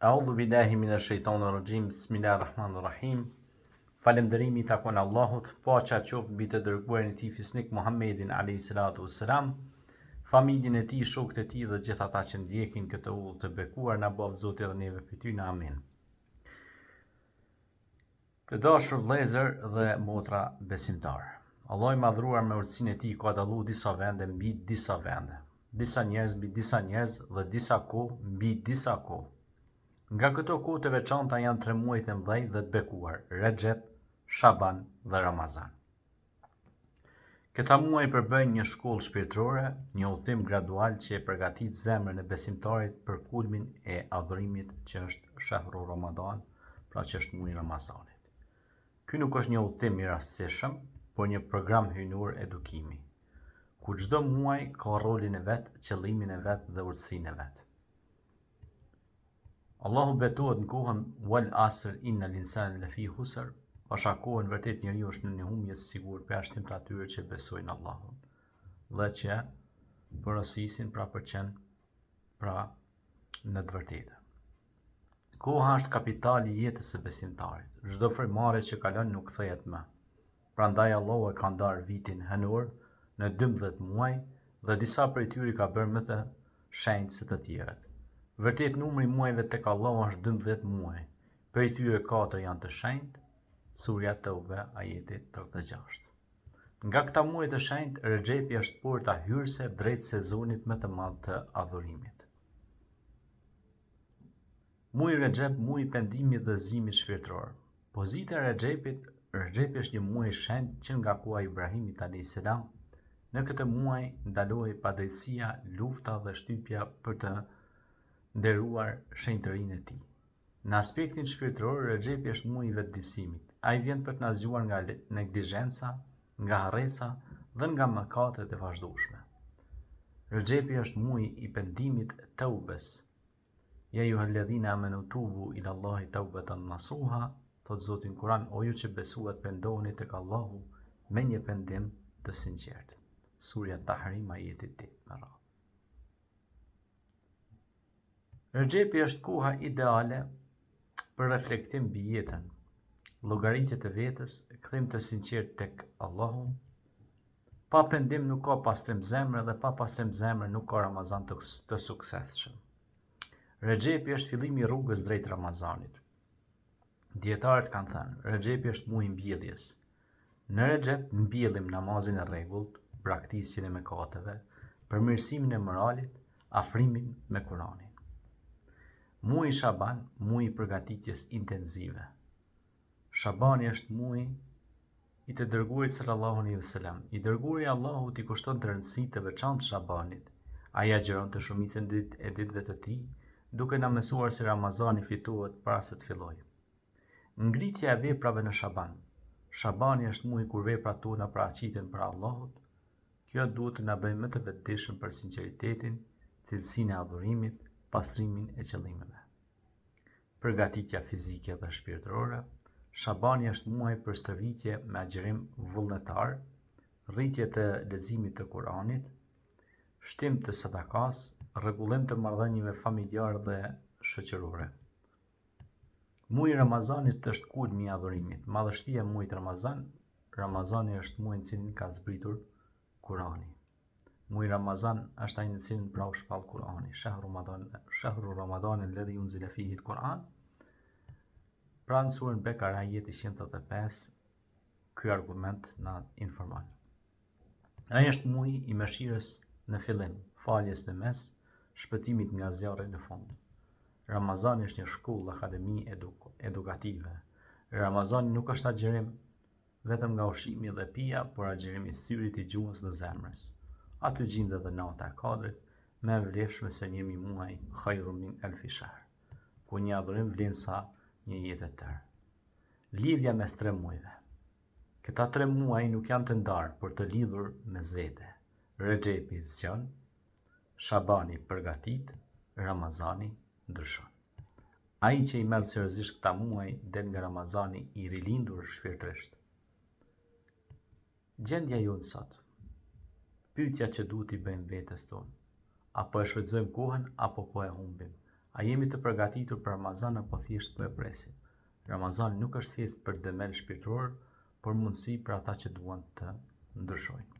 A'udhu billahi minash shaitanir rajim. Bismillahirrahmanirrahim. Falënderimi i takon Allahut, paqja qoftë mbi të dërguarin e tij fisnik Muhammedin alayhi salatu wassalam, familjen e tij, shokët e tij dhe gjithë ata që ndjekin këtë udhë të bekuar, na bof Zoti edhe neve për ty, na amin. Të dashur vëllezër dhe motra besimtar, Allah i madhruar me urtësinë e tij ka dalluar disa vende mbi disa vende, disa njerëz mbi disa njerëz dhe disa kohë mbi disa kohë. Nga këto kohë të veçanta janë 3 muajt e mëdhenj dhe të bekuar, Rexhep, Shaban dhe Ramazan. Këta muaj përbëjnë një shkollë shpirtërore, një udhëtim gradual që e përgatit zemrën e besimtarit për kulmin e adhurimit që është shahru Ramadan, pra që është muaji i Ramazanit. Ky nuk është një udhëtim i rastësishëm, por një program hyjnor edukimi, ku çdo muaj ka rolin e vet, qëllimin e vet dhe urtësinë e vet. Allahu betohet në kohën wal asr innal insana lafi khusr, pasha kohën vërtet njeriu është në një humje të sigurt për jashtim të atyre që besojnë Allahun dhe që porosisin pra në të vërtetë. Koha është kapitali i jetës së besimtarit. Çdo frymëmarrje që kalon nuk kthehet më. Prandaj Allahu e ka ndarë vitin hënor në 12 muaj dhe disa prej tyre ka bërë më të shenjtë se të tjerët. Vërtet numri i muajve tek Allahu është 12 muaj. Prej tyre 4 janë të shenjtë, Surja Tauba ajeti 36. Nga këta muaj të shenjtë, Rexhepi është porta hyrëse drejt sezonit më të madh të adhurimit. Muaji Rexhep, muaji i pendimit dhe zgjimit shpirtëror. Pozita e Rexhepi është një muaj i shenjtë që nga koha e Ibrahimit alayhis salam. Në këtë muaj ndalohej padrejtësia, lufta dhe shtypja për të nderuar shenjtërinë e tij. Në aspektin shpirtëror, Rexhepi është muaji i vetëdijsimit. Ai vjen për të na zgjuar nga neglizhenca, nga harresa dhe nga mëkatet e vazhdueshme. Rexhepi është muaji i pendimit Taubes. Ja ayyuhalladhina amanu tubu ila Allahi taubatan nasuha, thot Zoti në Kur'an, o ju që besuat, pendohuni tek Allahu me një pendim të sinqert. Surja Tahrim ajeti 8. Rexhepi është koha ideale për reflektim mbi jetën, llogaritje të vetës, kthim të sinqert tek Allahu. Pa pendim nuk ka pastrim zemre dhe pa pastrim zemre nuk ka Ramazan të suksesshëm. Rexhepi është fillimi i rrugës drejt Ramazanit. Dietarët kanë thënë, Rexhepi është muaji i mbjelljes. Në Rexhep mbjellim namazin e rregullt, braktisjen e mëkateve, përmirësimin e moralit, afrimin me Kur'anin. Muaji Shaban, muaji i përgatitjes intensive. Shabani është muaji i të dërguarit sallallahu alaihi wasallam. I dërguari i Allahut i kushton të rëndësi të veçantë Shabanit. Ai agjeron të shumicën e ditëve të tij, duke na mësuar se Ramazani fitohet para se të fillojë. Ngritja e veprave në Shaban. Shabani është muaji kur veprat tona paraqiten para Allahut. Kjo duhet të na bëjë më të vetëdijshëm për sinqeritetin, thellësinë e adhurimit, pastrimin e qëllimeve. Përgatitja fizike dhe shpirtërore. Shabani është muaj për stërvitje me agjerim vullnetar, rritje të leximit të Kur'anit, shtim të sadakas, rregullim të marrëdhënieve familjare dhe shoqërore. Muaji i Ramazanit është kulmi i adhurimit. Madhështia e muajit Ramazani është muaji në cilin ka zbritur Kur'ani. Muaji Ramazan është ai në cilin pra u shpall Kur'ani. Shahru Ramadan alladhi unzila fihi al-Quran. Pra në surën Bekara ajeti 185, ky argument na informon. Ai është muaji i mëshirës në fillim, faljes në mes, shpëtimit nga zjarri në fund. Ramazani është një shkollë akademi edukative. Ramazani nuk është agjerim vetëm nga ushqimi dhe pija, por agjerimi i syrit, i gjuhës dhe zemrës. Aty gjendet edhe nata e Kadrit, më e vlefshme se një muaj khairun min alfi shahr, ku një adhurim vlen sa një jetë e tërë. Lidhja mes 3 muajve. Këta 3 muaj nuk janë të ndarë, por të lidhur me zete. Rexhepi zgjon, Shabani përgatit, Ramazani ndryshon. Ai që i merr seriozisht këta muaj del nga Ramazani i rilindur shpirtërisht. Gjendja jonë sot. Pyetja që duhet i bëjmë vetes tonë. Apo e shfrytëzojmë kohën apo po e humbim? A jemi të përgatitur për Ramazan apo thjesht po e presim? Ramazani nuk është thjesht për demel shpirtëror, por mundësi për ata që duan të ndryshojnë.